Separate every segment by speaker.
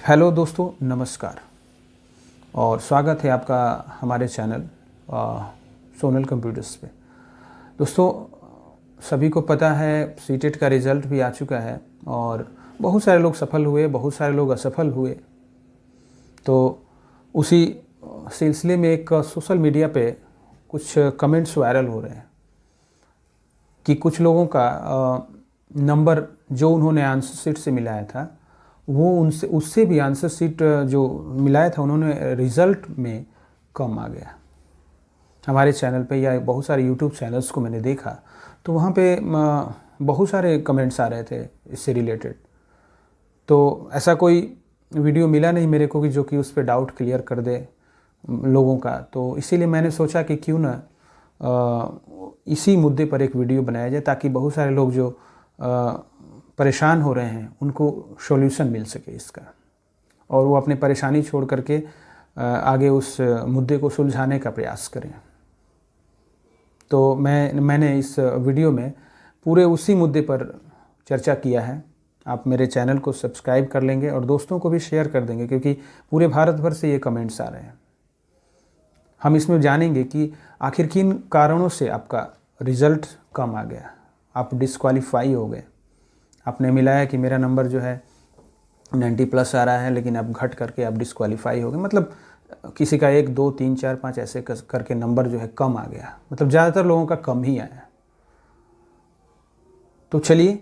Speaker 1: Hello दोस्तों, नमस्कार और स्वागत है आपका हमारे चैनल सोनल कंप्यूटर्स पे। दोस्तों, सभी को पता है सीटेट का रिज़ल्ट भी आ चुका है और बहुत सारे लोग सफल हुए, बहुत सारे लोग असफल हुए। तो उसी सिलसिले में एक सोशल मीडिया पे कुछ कमेंट्स वायरल हो रहे हैं कि कुछ लोगों का नंबर जो उन्होंने आंसर शीट से मिलाया था वो उससे भी आंसर शीट जो मिलाया था उन्होंने रिज़ल्ट में कम आ गया। हमारे चैनल पे या बहुत सारे यूट्यूब चैनल्स को मैंने देखा तो वहाँ पे बहुत सारे कमेंट्स आ रहे थे इससे रिलेटेड। तो ऐसा कोई वीडियो मिला नहीं मेरे को कि जो कि उस पर डाउट क्लियर कर दे लोगों का। तो इसीलिए मैंने सोचा कि क्यों ना इसी मुद्दे पर एक वीडियो बनाया जाए ताकि बहुत सारे लोग जो परेशान हो रहे हैं उनको सॉल्यूशन मिल सके इसका, और वो अपनी परेशानी छोड़ करके आगे उस मुद्दे को सुलझाने का प्रयास करें। तो मैंने इस वीडियो में पूरे उसी मुद्दे पर चर्चा किया है। आप मेरे चैनल को सब्सक्राइब कर लेंगे और दोस्तों को भी शेयर कर देंगे क्योंकि पूरे भारत भर से ये कमेंट्स आ रहे हैं। हम इसमें जानेंगे कि आखिर किन कारणों से आपका रिज़ल्ट कम आ गया, आप डिस्क्वालीफाई हो गए। आपने मिलाया कि मेरा नंबर जो है 90+ आ रहा है, लेकिन आप घट करके आप डिस्क्वालीफाई हो गए। मतलब किसी का 1, 2, 3, 4, 5 ऐसे करके नंबर जो है कम आ गया। मतलब ज़्यादातर लोगों का कम ही आया। तो चलिए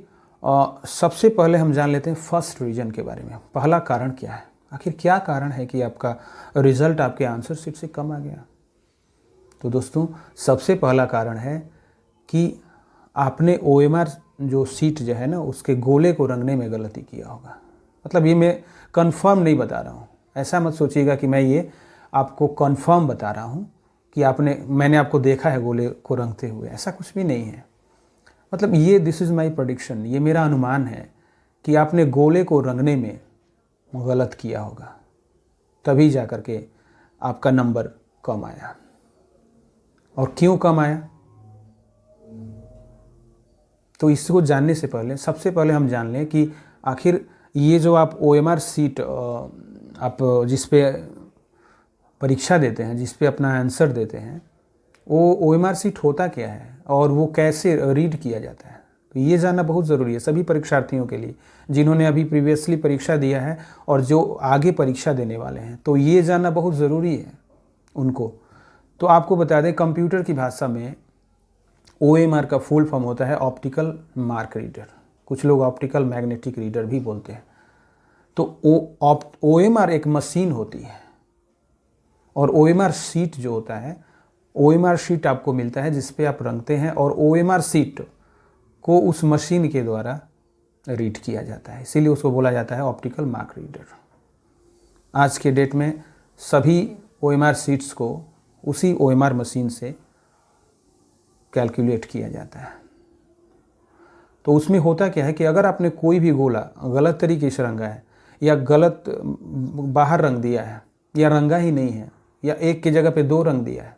Speaker 1: सबसे पहले हम जान लेते हैं फर्स्ट रीज़न के बारे में। पहला कारण क्या है, आखिर क्या कारण है कि आपका रिज़ल्ट आपके आंसर शीट से कम आ गया। तो दोस्तों, सबसे पहला कारण है कि आपने OMR जो सीट जो है ना उसके गोले को रंगने में गलती किया होगा। मतलब ये मैं कंफर्म नहीं बता रहा हूँ, ऐसा मत सोचिएगा कि मैं ये आपको कंफर्म बता रहा हूँ कि मैंने आपको देखा है गोले को रंगते हुए, ऐसा कुछ भी नहीं है। मतलब ये दिस इज़ माई प्रेडिक्शन, ये मेरा अनुमान है कि आपने गोले को रंगने में गलत किया होगा, तभी जा कर के आपका नंबर कम आया। और क्यों कम आया, तो इसको जानने से पहले सबसे पहले हम जान लें कि आखिर ये जो आप OMR सीट आप जिस पे परीक्षा देते हैं, जिस पे अपना आंसर देते हैं, वो OMR सीट होता क्या है और वो कैसे रीड किया जाता है। तो ये जानना बहुत ज़रूरी है सभी परीक्षार्थियों के लिए जिन्होंने अभी प्रीवियसली परीक्षा दिया है और जो आगे परीक्षा देने वाले हैं। तो ये जानना बहुत ज़रूरी है उनको। तो आपको बता दें, कंप्यूटर की भाषा में OMR का फुल फॉर्म होता है ऑप्टिकल मार्क रीडर। कुछ लोग ऑप्टिकल मैग्नेटिक रीडर भी बोलते हैं। तो OMR एक मशीन होती है और OMR सीट जो होता है, OMR शीट आपको मिलता है जिस पे आप रंगते हैं और OMR सीट को उस मशीन के द्वारा रीड किया जाता है, इसीलिए उसको बोला जाता है ऑप्टिकल मार्क रीडर। आज के डेट में सभी OMR सीट्स को उसी OMR मशीन से कैलकुलेट किया जाता है। तो उसमें होता क्या है कि अगर आपने कोई भी गोला गलत तरीके से रंगा है या गलत बाहर रंग दिया है या रंगा ही नहीं है या एक की जगह पे 2 रंग दिया है,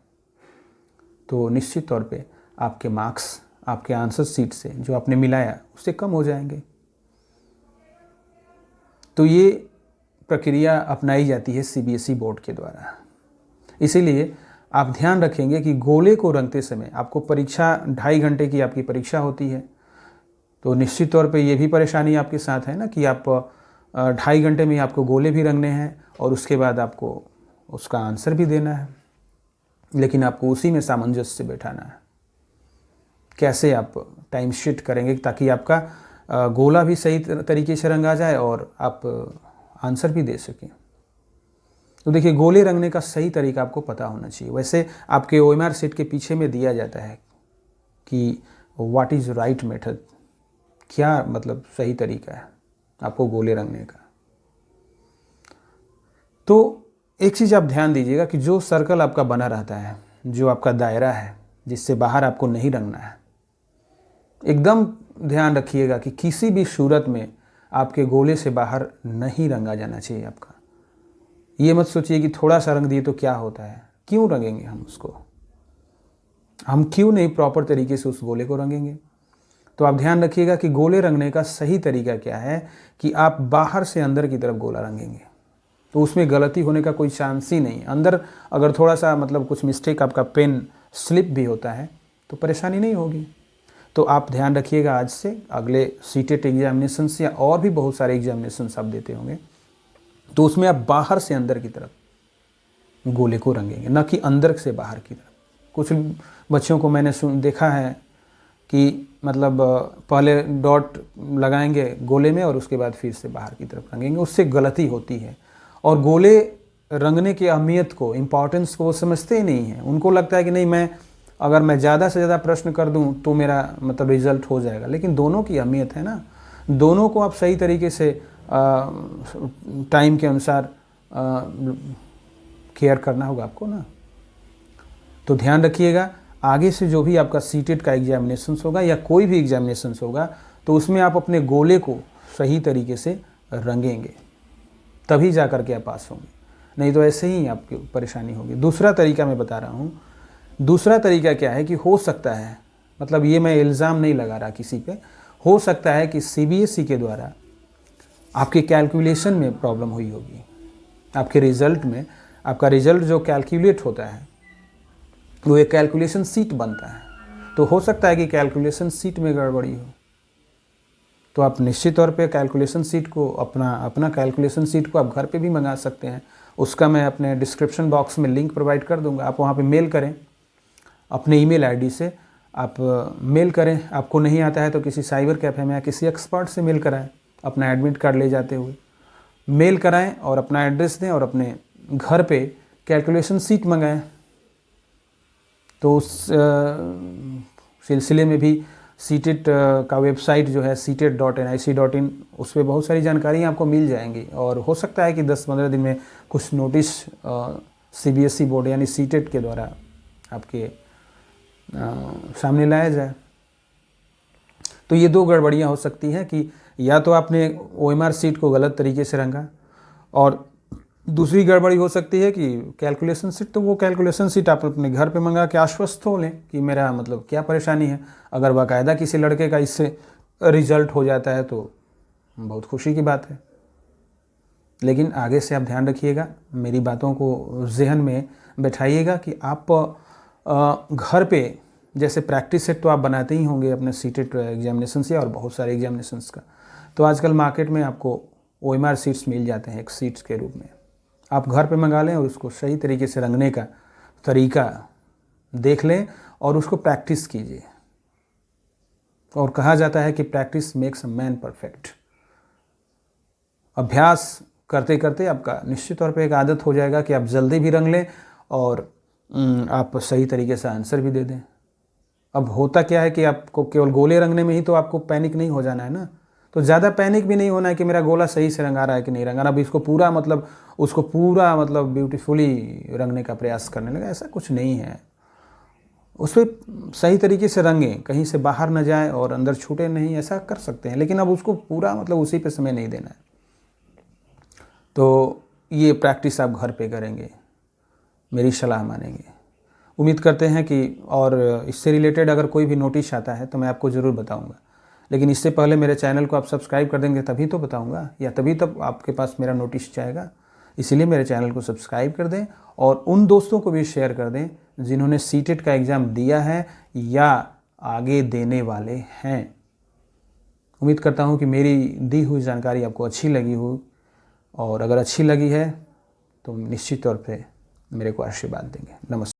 Speaker 1: तो निश्चित तौर पे आपके मार्क्स आपके आंसर सीट से जो आपने मिलाया उससे कम हो जाएंगे। तो ये प्रक्रिया अपनाई जाती है CBSE बोर्ड के द्वारा। इसीलिए आप ध्यान रखेंगे कि गोले को रंगते समय आपको परीक्षा 2.5 घंटे की आपकी परीक्षा होती है। तो निश्चित तौर पे ये भी परेशानी आपके साथ है ना कि आप 2.5 घंटे में आपको गोले भी रंगने हैं और उसके बाद आपको उसका आंसर भी देना है, लेकिन आपको उसी में सामंजस्य बैठाना है। कैसे आप टाइम शीट करेंगे ताकि आपका गोला भी सही तरीके से रंगा जाए और आप आंसर भी दे सकें। तो देखिए, गोले रंगने का सही तरीका आपको पता होना चाहिए। वैसे आपके OMR सीट के पीछे में दिया जाता है कि व्हाट इज़ राइट मेथड, क्या मतलब सही तरीका है आपको गोले रंगने का। तो एक चीज़ आप ध्यान दीजिएगा कि जो सर्कल आपका बना रहता है, जो आपका दायरा है जिससे बाहर आपको नहीं रंगना है, एकदम ध्यान रखिएगा कि किसी भी सूरत में आपके गोले से बाहर नहीं रंगा जाना चाहिए आपका। ये मत सोचिए कि थोड़ा सा रंग दिए तो क्या होता है, क्यों रंगेंगे हम उसको, हम क्यों नहीं प्रॉपर तरीके से उस गोले को रंगेंगे। तो आप ध्यान रखिएगा कि गोले रंगने का सही तरीका क्या है कि आप बाहर से अंदर की तरफ गोला रंगेंगे। तो उसमें गलती होने का कोई चांस ही नहीं। अंदर अगर थोड़ा सा मतलब कुछ मिस्टेक, आपका पेन स्लिप भी होता है तो परेशानी नहीं होगी। तो आप ध्यान रखिएगा, आज से अगले सीटेट एग्जामिनेशंस या और भी बहुत सारे एग्जामिनेशंस आप देते होंगे तो उसमें आप बाहर से अंदर की तरफ गोले को रंगेंगे, न कि अंदर से बाहर की तरफ। कुछ बच्चों को मैंने देखा है कि मतलब पहले डॉट लगाएंगे गोले में और उसके बाद फिर से बाहर की तरफ रंगेंगे, उससे गलती होती है। और गोले रंगने की अहमियत को, इम्पॉर्टेंस को वो समझते ही नहीं हैं। उनको लगता है कि नहीं, अगर मैं ज़्यादा से ज़्यादा प्रश्न कर दूं तो मेरा मतलब रिजल्ट हो जाएगा। लेकिन दोनों की अहमियत है ना, दोनों को आप सही तरीके से टाइम के अनुसार केयर करना होगा आपको ना। तो ध्यान रखिएगा, आगे से जो भी आपका सीटेट का एग्जामिनेशंस होगा या कोई भी एग्जामिनेशंस होगा तो उसमें आप अपने गोले को सही तरीके से रंगेंगे, तभी जा कर के आप पास होंगे, नहीं तो ऐसे ही आपकी परेशानी होगी। दूसरा तरीका मैं बता रहा हूँ। दूसरा तरीका क्या है कि हो सकता है, मतलब ये मैं इल्ज़ाम नहीं लगा रहा किसी पे, हो सकता है कि सीबीएसई के द्वारा आपके कैलकुलेशन में प्रॉब्लम हुई होगी। आपके रिज़ल्ट में, आपका रिज़ल्ट जो कैलकुलेट होता है वो एक कैलकुलेशन सीट बनता है, तो हो सकता है कि कैलकुलेशन सीट में गड़बड़ी हो। तो आप निश्चित तौर पे कैलकुलेशन सीट को अपना कैलकुलेशन सीट को आप घर पे भी मंगा सकते हैं। उसका मैं अपने डिस्क्रिप्शन बॉक्स में लिंक प्रोवाइड कर दूंगा। आप वहाँ पे मेल करें, अपने ईमेल आईडी से आप मेल करें। आपको नहीं आता है तो किसी साइबर कैफ़े में या किसी एक्सपर्ट से मेल कराएं, अपना एडमिट कार्ड ले जाते हुए मेल कराएं और अपना एड्रेस दें और अपने घर पे कैलकुलेशन सीट मंगाएं। तो उस सिलसिले में भी सीटेट का वेबसाइट जो है seated.nic.in, उस पर बहुत सारी जानकारी आपको मिल जाएंगी। और हो सकता है कि 10-15 दिन में कुछ नोटिस सीबीएसई बोर्ड यानी सीटेट के द्वारा आपके सामने लाया जाए। तो ये दो गड़बड़ियाँ हो सकती हैं कि या तो आपने ओएमआर सीट को गलत तरीके से रंगा, और दूसरी गड़बड़ी हो सकती है कि कैलकुलेशन सीट, तो वो कैलकुलेशन सीट आप अपने घर पे मंगा के आश्वस्त हो लें कि मेरा मतलब क्या परेशानी है। अगर बाकायदा किसी लड़के का इससे रिजल्ट हो जाता है तो बहुत खुशी की बात है। लेकिन आगे से आप ध्यान रखिएगा, मेरी बातों को जहन में बैठाइएगा कि आप घर पे जैसे प्रैक्टिस सेट तो आप बनाते ही होंगे अपने सीटेट एग्जामिनेशन से और बहुत सारे एग्जामिनेशंस का। तो आजकल मार्केट में आपको ओएमआर सीट्स मिल जाते हैं एक सीट्स के रूप में। आप घर पे मंगा लें और उसको सही तरीके से रंगने का तरीका देख लें और उसको प्रैक्टिस कीजिए। और कहा जाता है कि practice makes a man perfect. अभ्यास करते करते आपका निश्चित तौर पे एक आदत हो जाएगा कि आप जल्दी भी रंग लें और आप सही तरीके से आंसर भी दे दें। अब होता क्या है कि आपको केवल गोले रंगने में ही तो आपको पैनिक नहीं हो जाना है ना, तो ज़्यादा पैनिक भी नहीं होना है कि मेरा गोला सही से रंगा रहा है कि नहीं रंगा रहा। अब इसको पूरा मतलब उसको पूरा मतलब ब्यूटीफुली रंगने का प्रयास करने लगा, ऐसा कुछ नहीं है। उस पर सही तरीके से रंगें, कहीं से बाहर न जाए और अंदर छूटे नहीं, ऐसा कर सकते हैं। लेकिन अब उसको पूरा मतलब उसी पे समय नहीं देना है। तो ये प्रैक्टिस आप घर पे करेंगे, मेरी सलाह मानेंगे। उम्मीद करते हैं कि और इससे रिलेटेड अगर कोई भी नोटिस आता है तो मैं आपको ज़रूर बताऊंगा। लेकिन इससे पहले मेरे चैनल को आप सब्सक्राइब कर देंगे तभी तो बताऊंगा, या तभी तब आपके पास मेरा नोटिस जाएगा। इसीलिए मेरे चैनल को सब्सक्राइब कर दें और उन दोस्तों को भी शेयर कर दें जिन्होंने सीटेट का एग्ज़ाम दिया है या आगे देने वाले हैं। उम्मीद करता हूँ कि मेरी दी हुई जानकारी आपको अच्छी लगी हो, और अगर अच्छी लगी है तो निश्चित तौर पे मेरे को आशीर्वाद देंगे। नमस्कार।